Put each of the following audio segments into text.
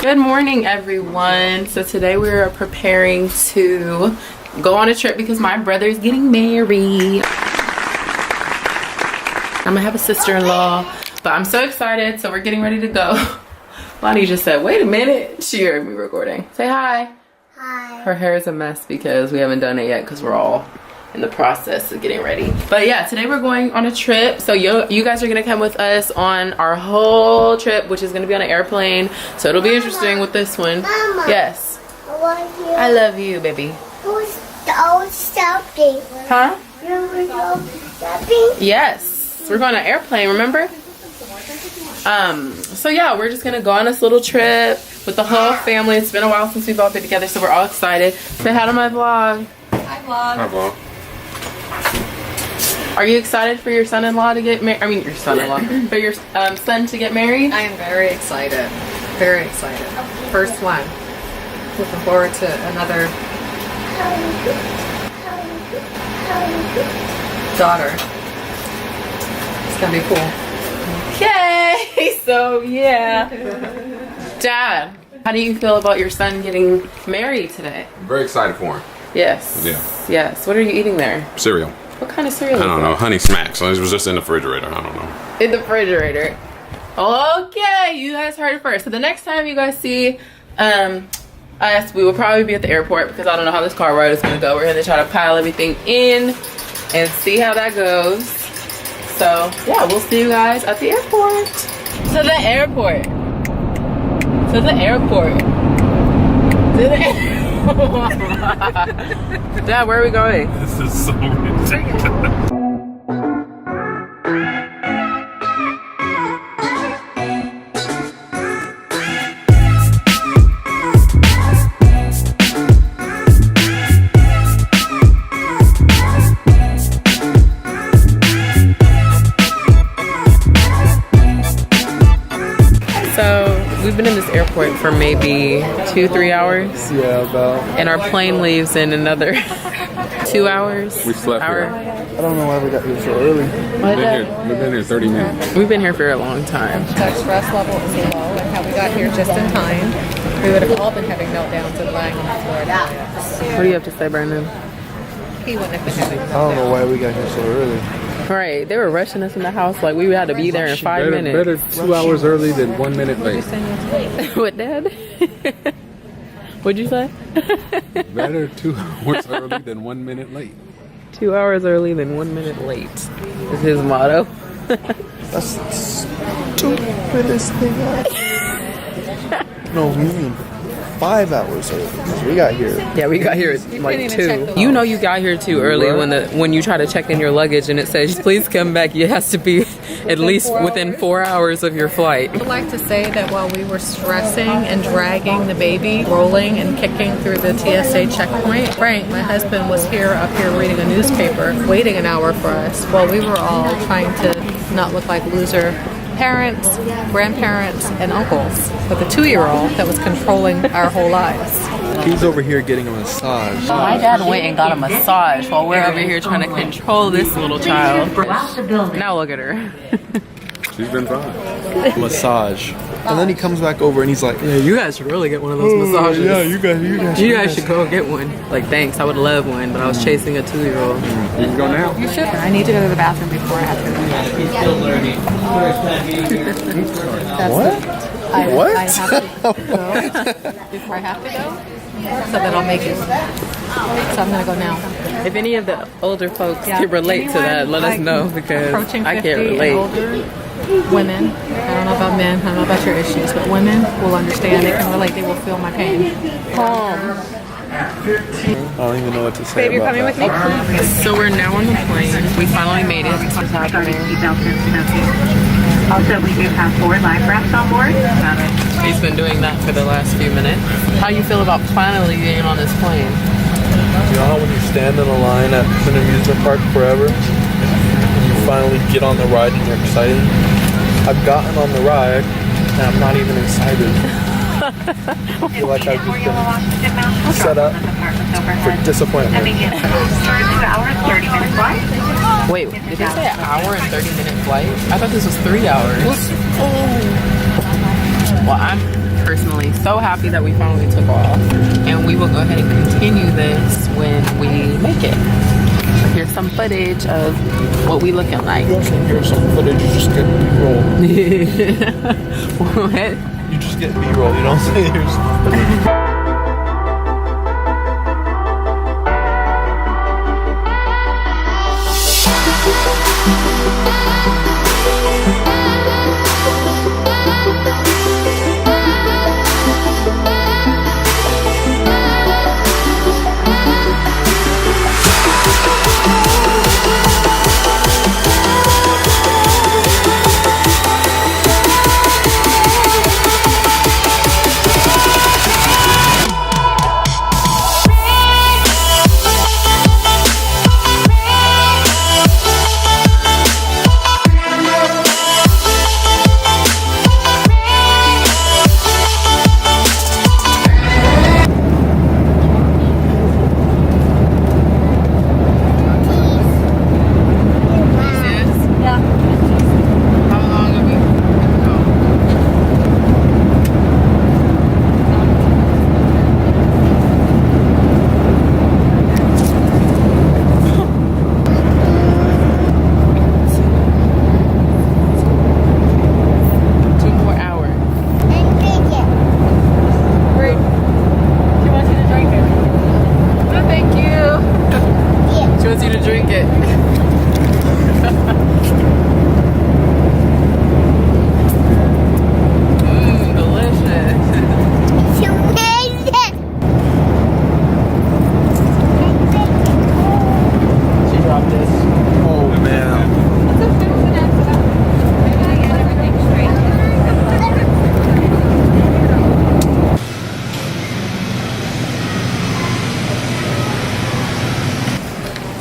Good morning, everyone. So today we're preparing to go on a trip because my brother's getting married. I'm gonna have a sister-in-law, but I'm so excited. So we're getting ready to go. Lonnie just said, wait a minute. She heard me recording. Say hi. Hi. Her hair is a mess because we haven't done it yet because we're all in the process of getting ready. But yeah, today we're going on a trip. So you guys are gonna come with us on our whole trip, which is gonna be on an airplane. So it'll be interesting with this one. Mama, Yes. I want you. I love you, baby. Who's the old stuffing? Huh? Remember the old stuffing? Yes. We're going on an airplane, remember? So yeah, we're just gonna go on this little trip with the whole family. It's been a while since we've all been together, so we're all excited. Say hi to my vlog. Hi, vlog. Hi, vlog. Are you excited for your son-in-law to get married? I mean, your son-in-law. For your son to get married? I am very excited. Very excited. First one. Looking forward to another daughter. It's gonna be cool. Okay, so yeah. Dad, how do you feel about your son getting married today? I'm very excited for him. Yes. Yeah. Yes. What are you eating there? Cereal. What kind of cereal I don't is know. Honey Smacks. It was just in the refrigerator. I don't know. that? In the refrigerator. Okay, you guys heard it first. So the next time you guys see us, we will probably be at the airport because I don't know how this car ride is going to go. We're going to try to pile everything in and see how that goes. So yeah, we'll see you guys at the airport. To the airport. To the airport. To the Dad, where are we going? This is so ridiculous. We've been in this airport for maybe 2-3 hours. Yeah, about. And our plane leaves in another 2 hours. We slept here. I don't know why we got here so early. We've been here 30 minutes. We've been here for a long time. Our stress level is low, and how we got here just in time. We would have all been having meltdowns and lying on the floor. What do you have to say, Brandon? He wouldn't have been having meltdowns. I don't know why we got here so early. Right, they were rushing us in the house like we had to be there in 5 minutes. Better 2 hours early than 1 minute late. What, Dad? What'd you say? Better 2 hours early than 1 minute late. 2 hours early than 1 minute late is his motto. That's the stupidest thing ever. No, we mean 5 hours early because we got here. Yeah, we got here at like couldn't even check 2. the You know you got here too early when you try to check in your luggage and it says please come back. It has to be at least within 4 hours of your flight. I would like to say that while we were stressing and dragging the baby, rolling and kicking through the TSA checkpoint, Frank, my husband, was up here reading a newspaper, waiting an hour for us while we were all trying to not look like loser parents, grandparents, and uncles with a 2-year-old that was controlling our whole lives. He's over here getting a massage. My dad went and got a massage while we're over here trying to control this little child. Now look at her. She's been fine. Massage. And then he comes back over and he's like, Yeah, you guys should really get one of those massages. yeah, you guys. You guys should go get one. Like, thanks, I would love one, but I was chasing a 2-year-old. You can go now. You should. I need to go to the bathroom before I have to go. What? I What? have to go before I have to go, so that I'll make it. So I'm gonna go now. If any of the older folks can relate to that, let us know because Approaching 50 I can't and relate. older women. I don't know about men. I don't know about your issues, but women will understand. They can relate. They will feel my pain. I don't even know what to say. Babe, you're about coming that. with me? So we're now on the plane. We finally made it. Also, we do have 4 life rafts on board. He's been doing that for the last few minutes. How you feel about finally being on this plane? You know how when you stand in a line at an amusement park forever, and you finally get on the ride and you're excited? I've gotten on the ride, and I'm not even excited. I feel like I've just been set up for disappointment. 2 hours, 30 minutes flight. Wait, did they say an hour and 30-minute flight? I thought this was 3 hours. Well, I'm personally so happy that we finally took off, and we will go ahead and continue this when we make it. So here's some footage of what we looking like. You also hear some footage, you just get B-roll. What? You just get B-roll, you don't say here's some footage.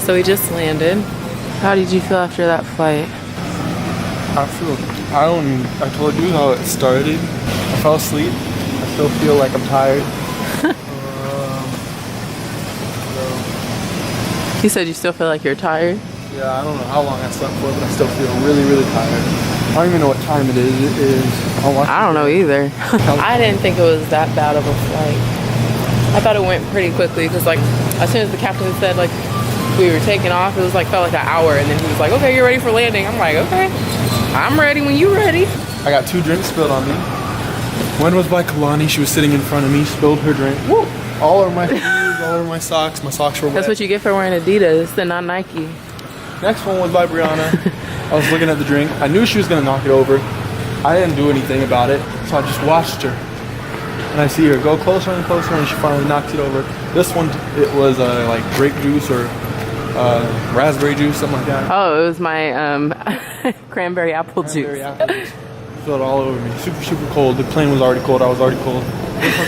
So we just landed. How did you feel after that flight? I told you how it started. I fell asleep. I still feel like I'm tired. You said you still feel like you're tired? Yeah, I don't know how long I slept for, but I still feel really, really tired. I don't even know what time it is. It is. I don't know either. I didn't think it was that bad of a flight. I thought it went pretty quickly because, like, as soon as the captain said, like, we were taking off, it was like felt like an hour, and then he was like, okay, you're ready for landing. I'm like, okay, I'm ready when you ready. I got 2 drinks spilled on me. One was by Kalani. She was sitting in front of me, spilled her drink. Woo! All over my shoes, all over my socks. My socks were wet. That's what you get for wearing Adidas and not Nike. Next one was by Brianna. I was looking at the drink. I knew she was gonna knock it over. I didn't do anything about it, so I just watched her. And I see her go closer and closer, and she finally knocks it over. This one, it was like grape juice or raspberry juice, something like that. Oh, it was my cranberry apple Cranberry juice. apple juice. Spilled all over me. Super, super cold. The plane was already cold. I was already cold. It's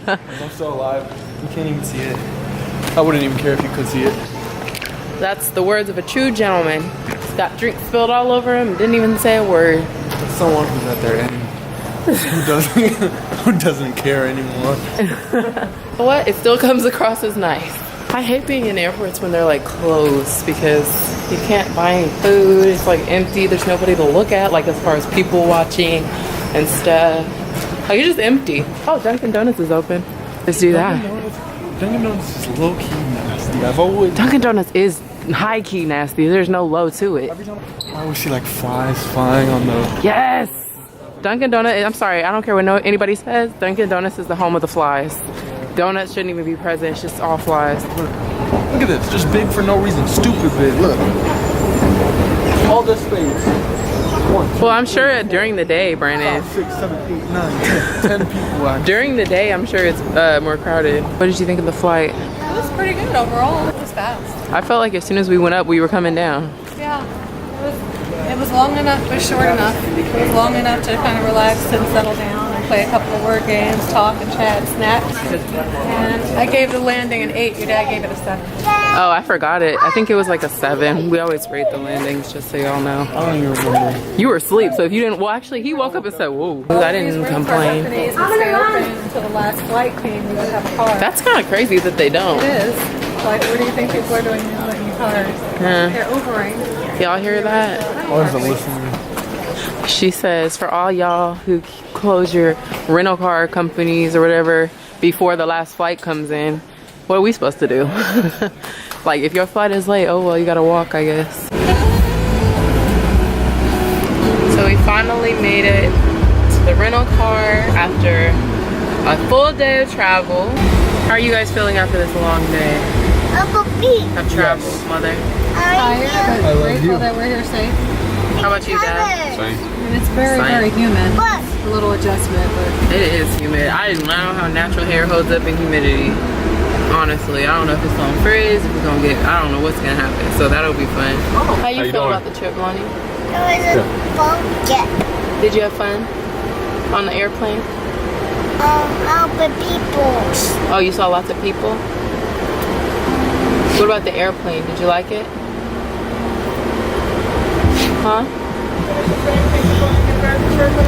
okay. I'm still alive. You can't even see it. I wouldn't even care if you could see it. That's the words of a true gentleman. He's got drink spilled all over him, didn't even say a word. It's someone who's at their end. Who doesn't care anymore. What? It still comes across as nice. I hate being in airports when they're like closed because you can't buy any food. It's like empty. There's nobody to look at, like as far as people watching and stuff. Like it's just empty. Oh, Dunkin' Donuts is open. Let's do that. Dunkin' Donuts is low-key nasty. I've always... Dunkin' Donuts is high-key nasty. There's no low to it. Every time I always see like flies flying on the... Yes! Dunkin' Donuts, I'm sorry, I don't care what anybody says. Dunkin' Donuts is the home of the flies. Donuts shouldn't even be present. It's just all flies. Look at this. Just big for no reason. Stupid big. Look. All this space. 1, 2, Well, I'm sure during the day, Brandon. 5, 6, 7, 8, 9, 10 people actually. During the day, I'm sure it's more crowded. What did you think of the flight? It was pretty good overall. It was fast. I felt like as soon as we went up, we were coming down. Yeah. It was long enough but short enough. It was long enough to kind of relax and settle down and play a couple of word games, talk and chat, snacks. And I gave the landing an 8. Your dad gave it a 7. Oh, I forgot it. I think it was like a 7. We always rate the landings, just so y'all know. I don't even remember. You were asleep, so if you didn't, well, actually, he woke up and said, "Whoa." I didn't complain. Companies would stay open until the last flight came. You would have a car. That's kind of crazy that they don't. It is. Like, what do you think people are doing now that new cars? They're Ubering. Y'all hear that? I wasn't listening. She says, for all y'all who close your rental car companies or whatever before the last flight comes in, what are we supposed to do? Like, if your flight is late, oh well, you gotta walk, I guess. So we finally made it to the rental car after a full day of travel. How are you guys feeling after this long day Uncle Pete. of travel, Mother? Tired, but I love grateful you. that we're here safe. How about you, Dad? Same. And it's very, Same. very humid. What? A little adjustment, but It is humid. I don't know how natural hair holds up in humidity. Honestly, I don't know if it's gonna freeze, if we're gonna get, I don't know what's gonna happen. So that'll be fun. How you you feel doing? about the trip, Lonnie? There was a bucket. Did you have fun on the airplane? All the people. Oh, you saw lots of people? What about the airplane? Did you like it? Huh?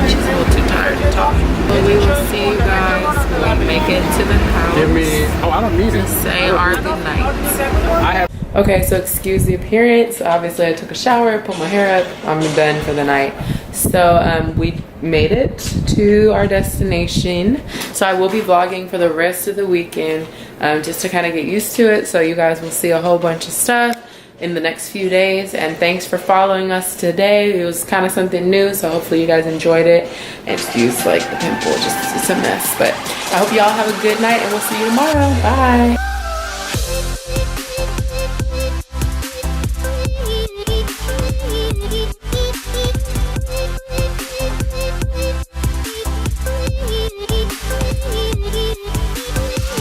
She's a little too tired to talk. Well, we will see you guys when we make it to the house. Give me. Oh, I don't need it. Say our good nights. Okay, so excuse the appearance. Obviously, I took a shower, put my hair up. I'm done for the night. So we made it to our destination. So I will be vlogging for the rest of the weekend, just to kind of get used to it. So you guys will see a whole bunch of stuff in the next few days. And thanks for following us today. It was kind of something new, so hopefully you guys enjoyed it. And excuse like the pimple, just it's a mess. But I hope y'all have a good night, and we'll see you tomorrow. Bye.